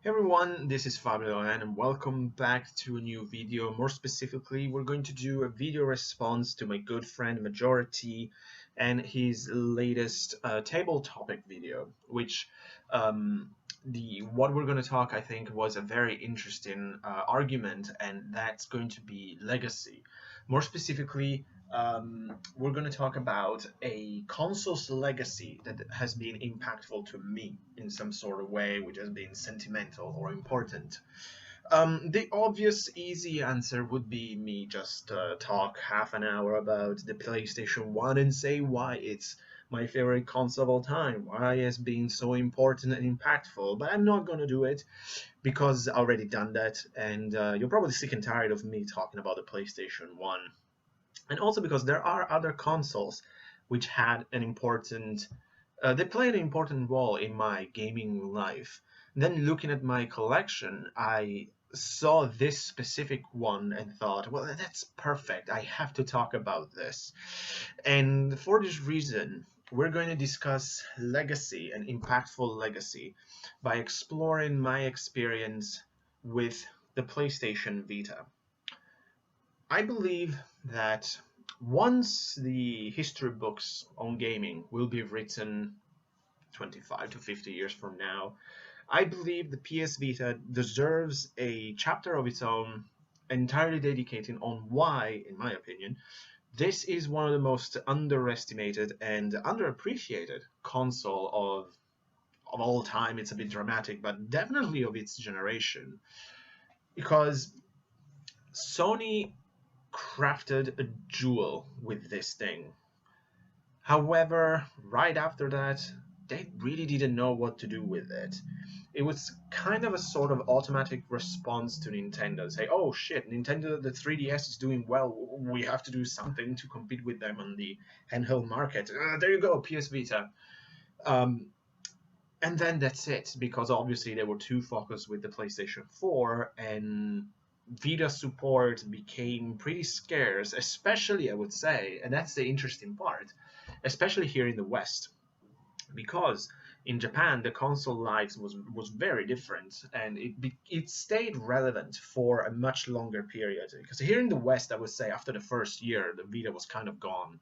Hey everyone, this is Fabio and welcome back to a new video. More specifically, we're going to do a video response to my good friend Majora T and his latest table topic video, which what we're going to talk, I think, was a very interesting argument, and that's going to be legacy. More specifically, we're going to talk about a console's legacy that has been impactful to me in some sort of way, which has been sentimental or important. The obvious, easy answer would be me just talk half an hour about the PlayStation 1 and say why it's my favorite console of all time, why it's been so important and impactful. But I'm not going to do it because I already done that, and you're probably sick and tired of me talking about the PlayStation 1. And also because there are other consoles which had an important they played an important role in my gaming life. Then looking at my collection, I saw this specific one and thought, well, that's perfect, I have to talk about this. And for this reason, we're going to discuss legacy and impactful legacy by exploring my experience with the PlayStation Vita. I believe that once the history books on gaming will be written 25 to 50 years from now, I believe the PS Vita deserves a chapter of its own, entirely dedicated on why, in my opinion, this is one of the most underestimated and underappreciated console of all time. It's a bit dramatic, but definitely of its generation. Because Sony crafted a jewel with this thing. However, right after that, they really didn't know what to do with it. It was kind of a sort of automatic response to Nintendo. Say, oh shit, Nintendo, the 3DS is doing well. We have to do something to compete with them on the handheld market. There you go, PS Vita. Um, and then that's it, because obviously they were too focused with the PlayStation 4, and Vita support became pretty scarce, especially, I would say, and that's the interesting part, especially here in the West, because in Japan the console life was very different, and it stayed relevant for a much longer period. Because here in the West, I would say after the first year, the Vita was kind of gone.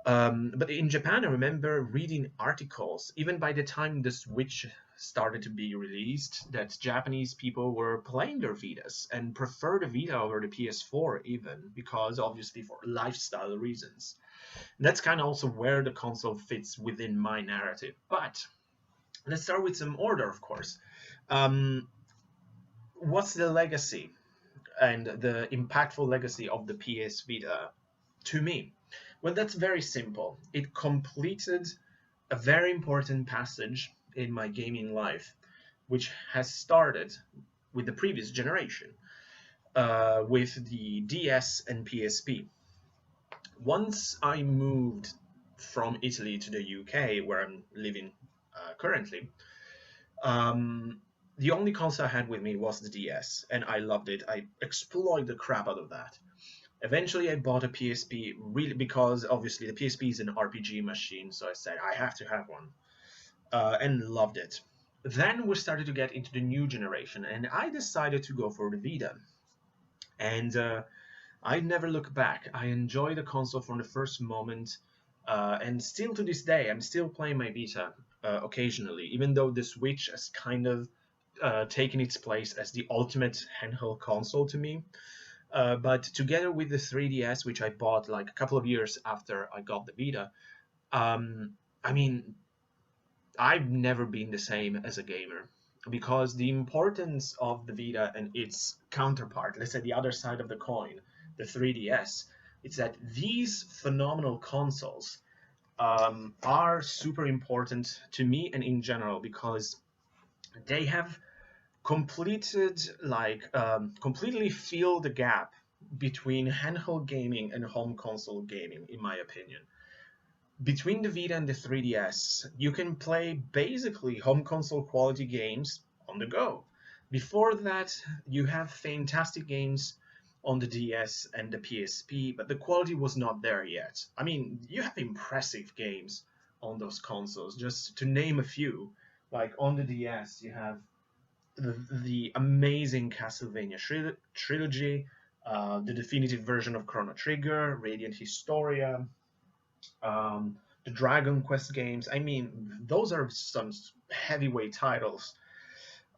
But in Japan, I remember reading articles, even by the time the Switch started to be released, that Japanese people were playing their Vitas and prefer the Vita over the PS4 even, because obviously for lifestyle reasons. And that's kind of also where the console fits within my narrative. But let's start with some order, of course. Um, what's the legacy and the impactful legacy of the PS Vita to me? Well, that's very simple. It completed a very important passage in my gaming life, which has started with the previous generation, with the DS and PSP. Once I moved from Italy to the UK, where I'm living currently, the only console I had with me was the DS, and I loved it. I exploited the crap out of that. Eventually, I bought a PSP, really, because obviously the PSP is an RPG machine, so I said I have to have one, and loved it. Then we started to get into the new generation, and I decided to go for the Vita. And I never look back. I enjoy the console from the first moment, and still to this day, I'm still playing my Vita occasionally, even though the Switch has kind of taken its place as the ultimate handheld console to me. But together with the 3DS, which I bought like a couple of years after I got the Vita, I mean, I've never been the same as a gamer, because the importance of the Vita and its counterpart, let's say the other side of the coin, the 3DS, it's that these phenomenal consoles are super important to me and in general, because they have completely fill the gap between handheld gaming and home console gaming, in my opinion. Between the Vita and the 3DS, you can play basically home console quality games on the go. Before that, you have fantastic games on the DS and the PSP, but the quality was not there yet. I mean, you have impressive games on those consoles, just to name a few. Like on the DS, you have the amazing Castlevania trilogy, the definitive version of Chrono Trigger, Radiant Historia, the Dragon Quest games. I mean, those are some heavyweight titles.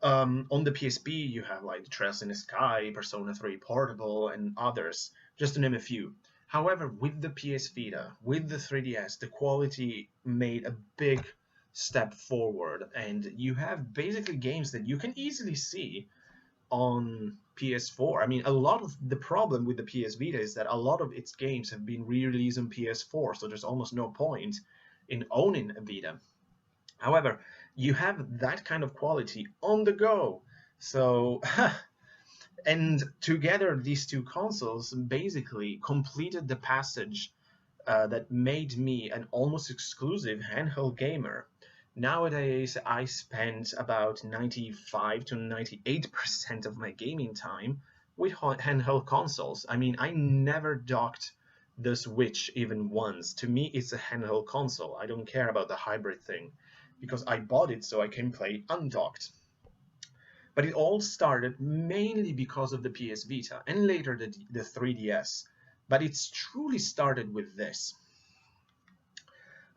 On the PSP, you have like Trails in the Sky, Persona 3 Portable, and others, just to name a few. However, with the PS Vita, with the 3DS, the quality made a big step forward, and you have basically games that you can easily see on PS4. I mean, a lot of the problem with the PS Vita is that a lot of its games have been re-released on PS4, so there's almost no point in owning a Vita. However, you have that kind of quality on the go. So, and together, these two consoles basically completed the passage that made me an almost exclusive handheld gamer. Nowadays, I spend about 95 to 98% of my gaming time with handheld consoles. I mean, I never docked the Switch even once. To me, it's a handheld console. I don't care about the hybrid thing because I bought it so I can play undocked. But it all started mainly because of the PS Vita and later the 3DS. But it's truly started with this.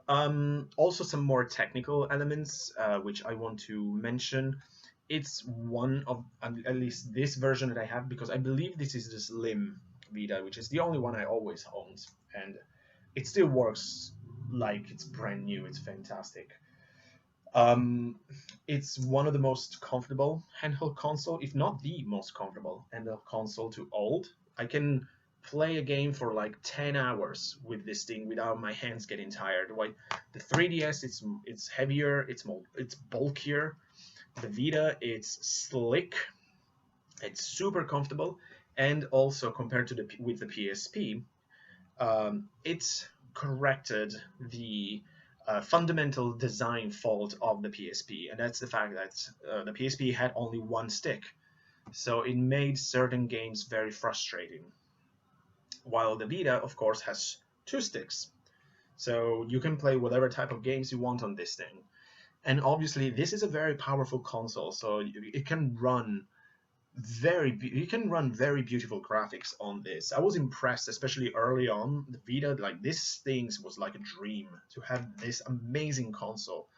Also, some more technical elements which I want to mention. It's one of at least this version that I have because I believe this is the Slim Vita, which is the only one I always owned, and it still works like it's brand new. It's fantastic. Um, it's one of the most comfortable handheld console, if not the most comfortable handheld console to hold. I can play a game for like 10 hours with this thing without my hands getting tired. Like the 3DS, it's heavier, it's bulkier. The Vita, it's slick, it's super comfortable, and also compared to with the PSP, it's corrected the fundamental design fault of the PSP, and that's the fact that the PSP had only one stick, so it made certain games very frustrating. While the Vita, of course, has two sticks, so you can play whatever type of games you want on this thing. And obviously, this is a very powerful console, so it can run you can run very beautiful graphics on this. I was impressed, especially early on the Vita. Like this thing was like a dream to have this amazing console.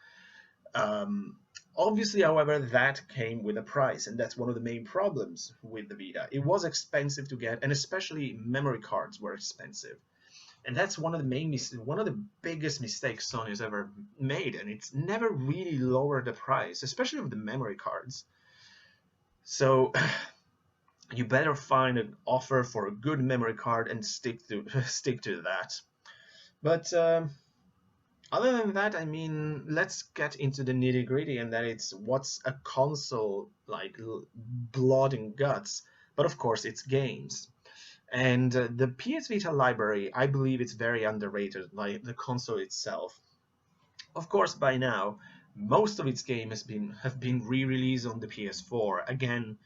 Obviously, however, that came with a price, and that's one of the main problems with the Vita. It was expensive to get, and especially memory cards were expensive. And that's one of the one of the biggest mistakes Sony's ever made, and it's never really lowered the price, especially of the memory cards. So you better find an offer for a good memory card and stick to that. But other than that, I mean, let's get into the nitty gritty, and that it's what's a console like blood and guts. But of course, it's games. And the PS Vita library, I believe it's very underrated, like the console itself. Of course, by now, most of its games have been re-released on the PS4. Again,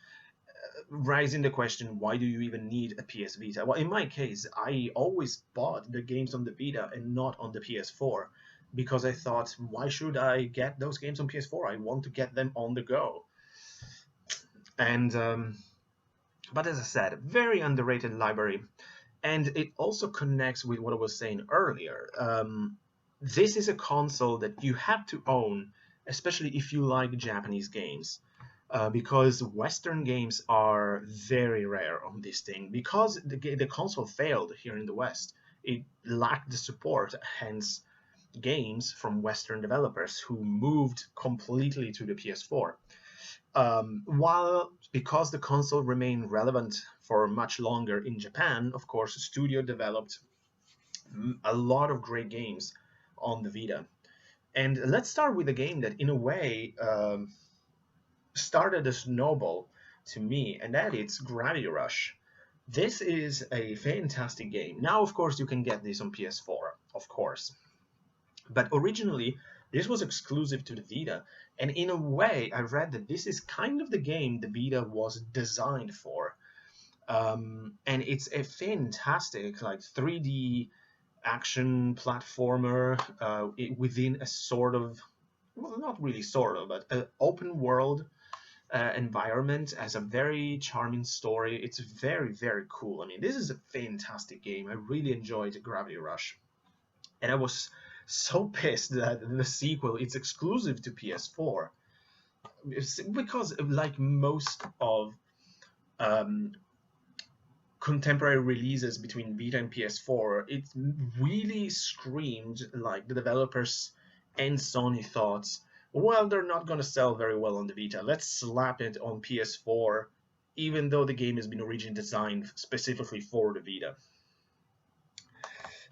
raising the question, why do you even need a PS Vita? Well, in my case, I always bought the games on the Vita and not on the PS4 because I thought, why should I get those games on PS4? I want to get them on the go. And but as I said, very underrated library, and it also connects with what I was saying earlier. This is a console that you have to own, especially if you like Japanese games. Because Western games are very rare on this thing. Because the console failed here in the West, it lacked the support, hence games from Western developers who moved completely to the PS4. While because the console remained relevant for much longer in Japan, of course, the studio developed a lot of great games on the Vita. And let's start with a game that, in a way, started a snowball to me, and that is Gravity Rush. This is a fantastic game. Now, of course, you can get this on PS4, of course. But originally, this was exclusive to the Vita, and in a way, I read that this is kind of the game the Vita was designed for. And it's a fantastic, like 3D action platformer within a sort of, well, not really sort of, but an open world environment, has a very charming story. It's very, very cool. I mean, this is a fantastic game. I really enjoyed Gravity Rush. And I was so pissed that the sequel is exclusive to PS4. Because, like most of um, contemporary releases between Vita and PS4, it really screamed like the developers and Sony thought, well, they're not going to sell very well on the Vita. Let's slap it on PS4, even though the game has been originally designed specifically for the Vita.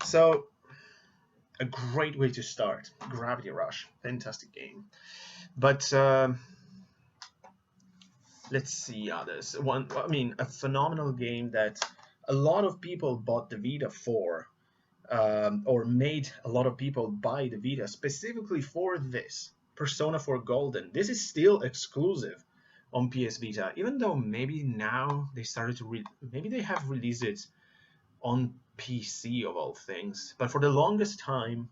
So, a great way to start. Gravity Rush, fantastic game. But let's see others. A phenomenal game that a lot of people bought the Vita for, or made a lot of people buy the Vita specifically for this, Persona 4 Golden. This is still exclusive on PS Vita, even though maybe now they started to maybe they have released it on PC of all things. But for the longest time,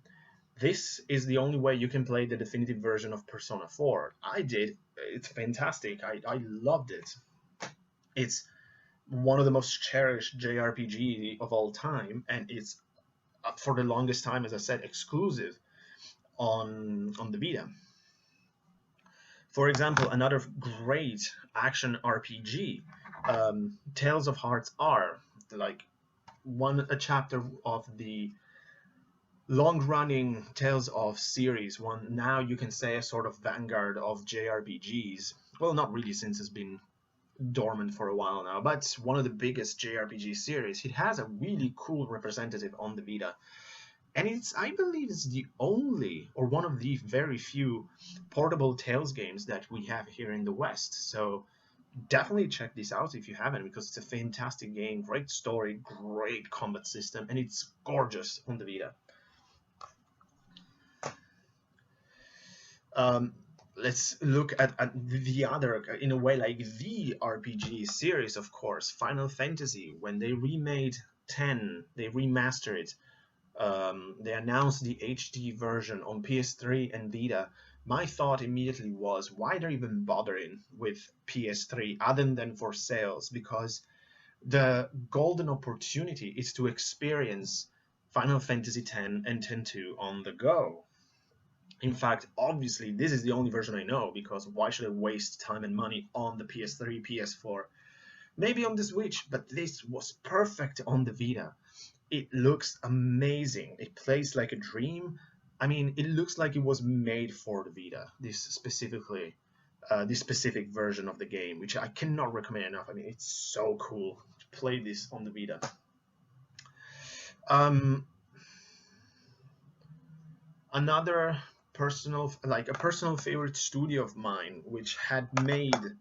this is the only way you can play the definitive version of Persona 4. I did. It's fantastic. I loved it. It's one of the most cherished JRPG of all time, and it's for the longest time, as I said, exclusive on the Vita. For example, another great action RPG, Tales of Hearts R, like a chapter of the long-running Tales of series, one now you can say a sort of vanguard of JRPGs. Well, not really, since it's been dormant for a while now, but one of the biggest JRPG series. It has a really cool representative on the Vita, and I believe it's the only, or one of the very few, portable Tales games that we have here in the West. So definitely check this out if you haven't, because it's a fantastic game, great story, great combat system, and it's gorgeous on the Vita. Let's look at the other, in a way, like the RPG series, of course, Final Fantasy. When they remade 10, they remastered it. They announced the HD version on PS3 and Vita. My thought immediately was, why they're even bothering with PS3 other than for sales? Because the golden opportunity is to experience Final Fantasy X and X-2 on the go. In fact, obviously, this is the only version I know, because why should I waste time and money on the PS3, PS4? Maybe on the Switch, but this was perfect on the Vita. It looks amazing. It plays like a dream. I mean, it looks like it was made for the Vita, this specific version of the game, which I cannot recommend enough. I mean, it's so cool to play this on the Vita. Another a personal favorite studio of mine, which had made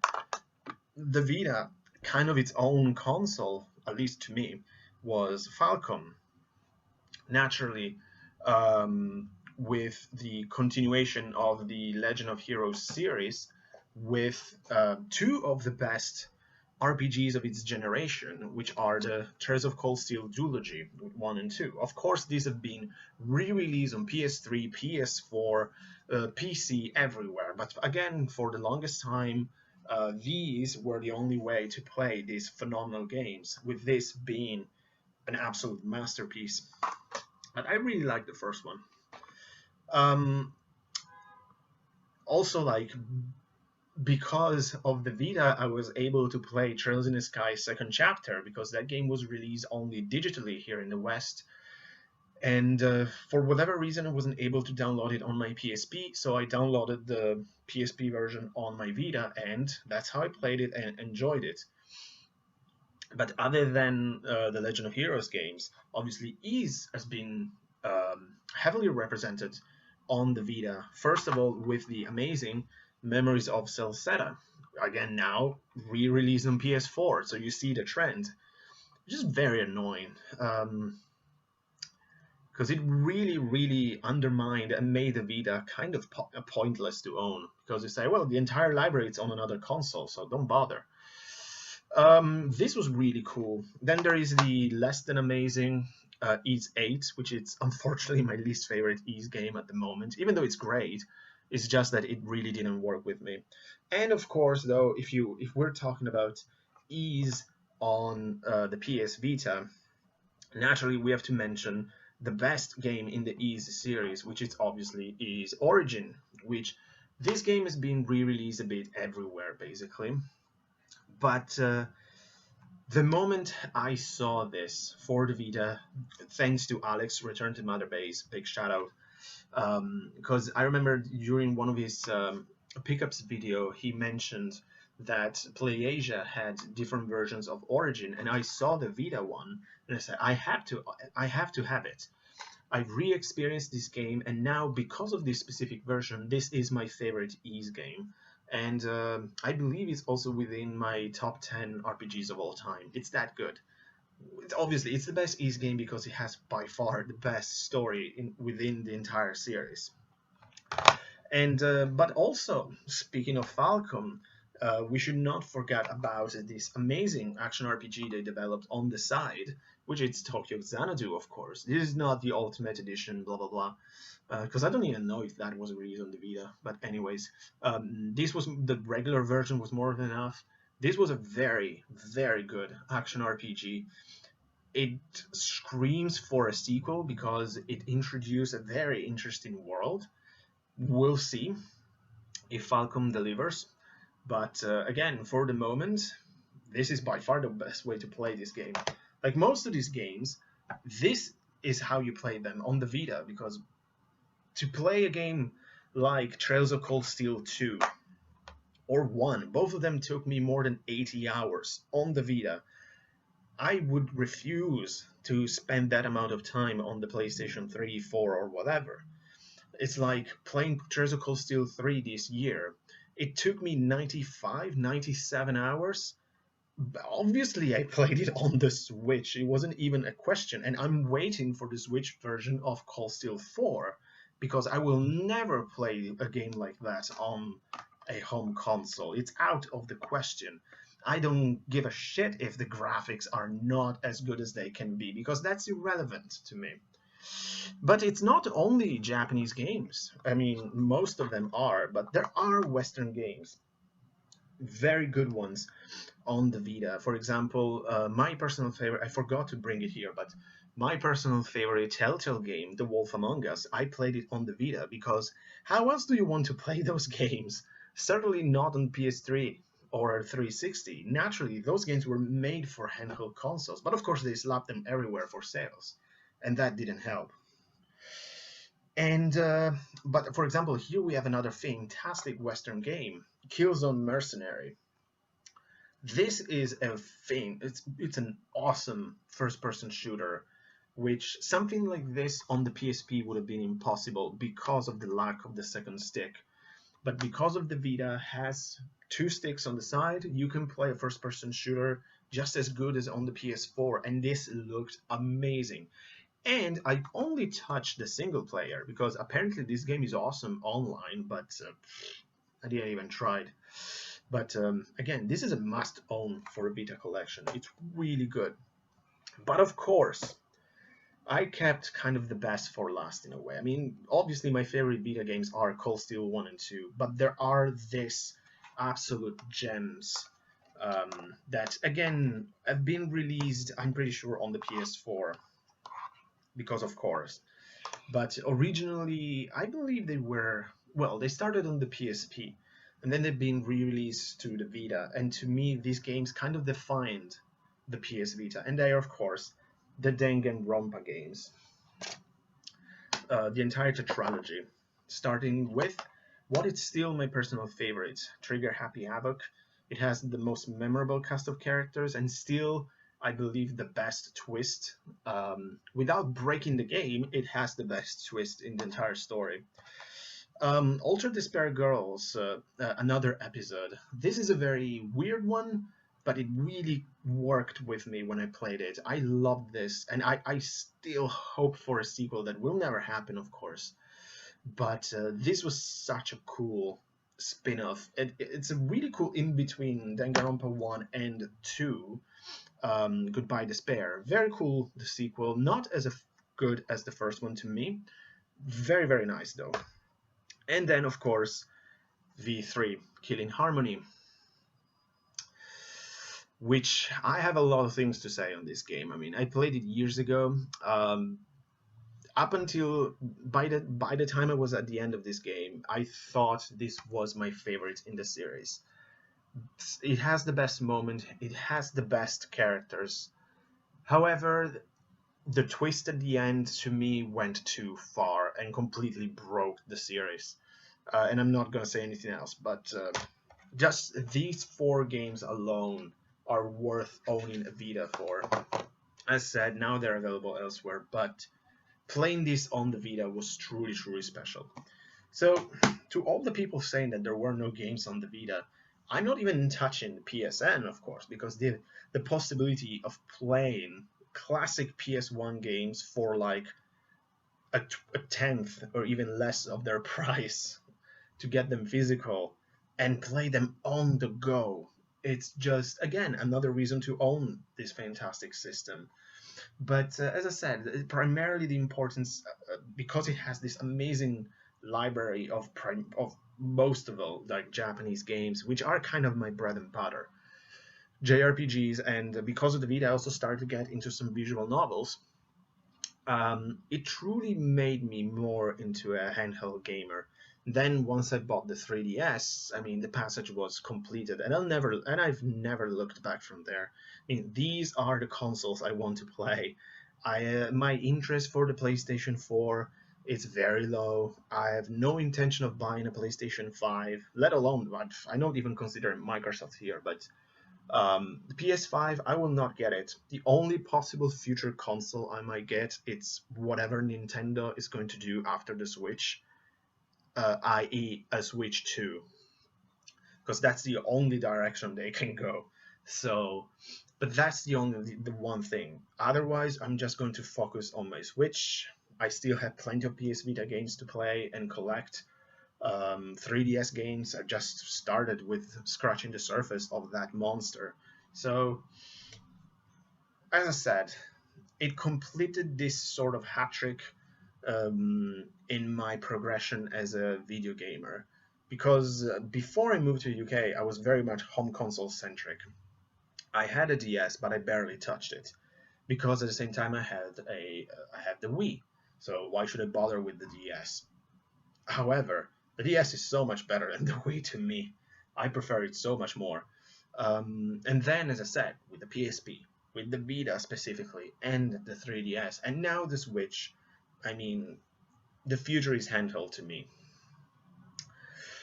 the Vita kind of its own console, at least to me, was Falcom. Naturally, with the continuation of the Legend of Heroes series, with two of the best RPGs of its generation, which are the Tears of Cold Steel duology 1 and 2. Of course, these have been re-released on PS3, PS4, PC, everywhere. But again, for the longest time, these were the only way to play these phenomenal games, with this being an absolute masterpiece. But I really like the first one. Also, like, because of the Vita, I was able to play Trails in the Sky second chapter, because that game was released only digitally here in the West. And for whatever reason, I wasn't able to download it on my PSP, so I downloaded the PSP version on my Vita, and that's how I played it and enjoyed it. But other than the Legend of Heroes games, obviously Ys has been heavily represented on the Vita. First of all, with the amazing Memories of Celceta, again now re-released on PS4, so you see the trend, which is very annoying, because it really undermined and made the Vita kind of pointless to own, because you say, well, the entire library is on another console, so don't bother. This was really cool. Then there is the less than amazing Ys 8, which is unfortunately my least favorite Ys game at the moment, even though it's great. It's just that it really didn't work with me. And of course, though, if we're talking about ease on the PS Vita, naturally we have to mention the best game in the Ease series, which is obviously is Origin, which this game has been re-released a bit everywhere basically. But the moment I saw this for the Vita, thanks to Alex, Return to Mother Base, big shout out, because I remember during one of his pickups video, he mentioned that PlayAsia had different versions of Origin, and I saw the Vita one, and I said, I have to have it. I've re-experienced this game, and now because of this specific version, this is my favorite Ease game. And I believe it's also within my top 10 RPGs of all time. It's that good. Obviously, it's the best Ease game because it has by far the best story within the entire series. And but also, speaking of Falcom, we should not forget about this amazing action RPG they developed on the side, which is Tokyo Xanadu, of course. This is not the Ultimate Edition, blah blah blah, because I don't even know if that was released on the Vita. But anyways, this was the regular version was more than enough. This was a very very good action RPG. It screams for a sequel because it introduced a very interesting world. We'll see if Falcom delivers. But again, for the moment, this is by far the best way to play this game. Like most of these games, this is how you play them on the Vita, because to play a game like Trails of Cold Steel 2 or 1, both of them took me more than 80 hours on the Vita. I would refuse to spend that amount of time on the PlayStation 3, 4, or whatever. It's like playing Trails of Cold Steel 3 this year. It took me 95, 97 hours. Obviously, I played it on the Switch. It wasn't even a question. And I'm waiting for the Switch version of Cold Steel 4 because I will never play a game like that on a home console. It's out of the question. I don't give a shit if the graphics are not as good as they can be, because that's irrelevant to me. But it's not only Japanese games. I mean, most of them are, but there are Western games, very good ones on the Vita. For example, my personal favorite, I forgot to bring it here, but my personal favorite Telltale game, The Wolf Among Us, I played it on the Vita because how else do you want to play those games? Certainly not on PS3 or 360. Naturally, those games were made for handheld consoles, but of course they slapped them everywhere for sales, and that didn't help. And but for example, here we have another fantastic Western game, Killzone Mercenary. This is a thing. It's an awesome first-person shooter, which something like this on the PSP would have been impossible because of the lack of the second stick. But because of the Vita has two sticks on the side, you can play a first-person shooter just as good as on the PS4, and this looked amazing. And I only touched the single player because apparently this game is awesome online, but I didn't even try it. But again, this is a must-own for a Vita collection. It's really good. But of course, I kept kind of the best for last in a way. I mean, obviously my favorite Vita games are Cold Steel 1 and 2, but there are these absolute gems that, again, have been released, I'm pretty sure, on the PS4, because of course. But originally, I believe they were, well, they started on the PSP, and then they've been re-released to the Vita, and to me, these games kind of defined the PS Vita, and they are, of course, the Danganronpa games. The entire tetralogy, starting with what is still my personal favorite, Trigger Happy Havoc. It has the most memorable cast of characters, and still, I believe, the best twist. Without breaking the game, it has the best twist in the entire story. Ultra Despair Girls, another episode. This is a very weird one, but it really worked with me when I played it. I loved this, and I still hope for a sequel that will never happen, of course. But this was such a cool spin-off. It's a really cool in-between Danganronpa 1 and 2, Goodbye Despair. Very cool, the sequel. Not as good as the first one to me. Very, very nice, though. And then, of course, V3, Killing Harmony, which I have a lot of things to say on this game. I mean, I played it years ago. Up until by the time I was at the end of this game, I thought this was my favorite in the series. It has the best moment. It has the best characters. However, the twist at the end to me went too far and completely broke the series. And I'm not gonna say anything else, but just these 4 games alone are worth owning a Vita for. As said, now they're available elsewhere, but playing this on the Vita was truly, truly special. So, to all the people saying that there were no games on the Vita, I'm not even touching the PSN, of course, because the possibility of playing classic PS1 games for like a tenth or even less of their price to get them physical and play them on the go. It's just, again, another reason to own this fantastic system. But as I said, primarily the importance, because it has this amazing library of most of all like Japanese games, which are kind of my bread and butter, JRPGs, and because of the Vita, I also started to get into some visual novels. It truly made me more into a handheld gamer. Then once I bought the 3DS, I mean the passage was completed, and I've never looked back from there. I mean these are the consoles I want to play. My interest for the PlayStation 4 is very low. I have no intention of buying a PlayStation 5, let alone I don't even consider Microsoft here, but the PS5, I will not get it. The only possible future console I might get, it's whatever Nintendo is going to do after the Switch, i.e. a Switch 2, because that's the only direction they can go. So, but that's the one thing. Otherwise, I'm just going to focus on my Switch. I still have plenty of PS Vita games to play and collect. 3DS games. I just started with scratching the surface of that monster. So, as I said, it completed this sort of hat trick in my progression as a video gamer. Because before I moved to the UK, I was very much home console centric. I had a DS, but I barely touched it because at the same time I had the Wii. So why should I bother with the DS? However, the DS is so much better than the Wii to me. I prefer it so much more. And then, as I said, with the PSP, with the Vita specifically, and the 3DS, and now the Switch, I mean, the future is handheld to me.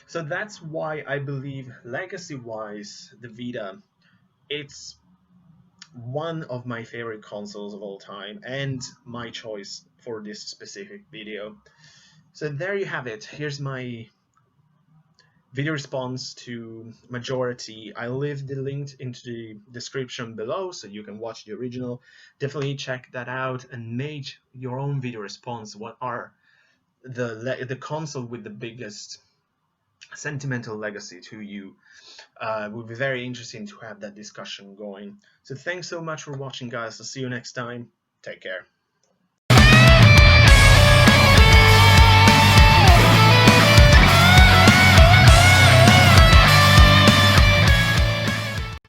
So that's why I believe, legacy-wise, the Vita, it's one of my favorite consoles of all time, and my choice for this specific video. So there you have it. Here's my video response to Majora T. I leave the link into the description below so you can watch the original. Definitely check that out and make your own video response. What are the console with the biggest sentimental legacy to you? It would be very interesting to have that discussion going. So thanks so much for watching, guys. I'll see you next time. Take care.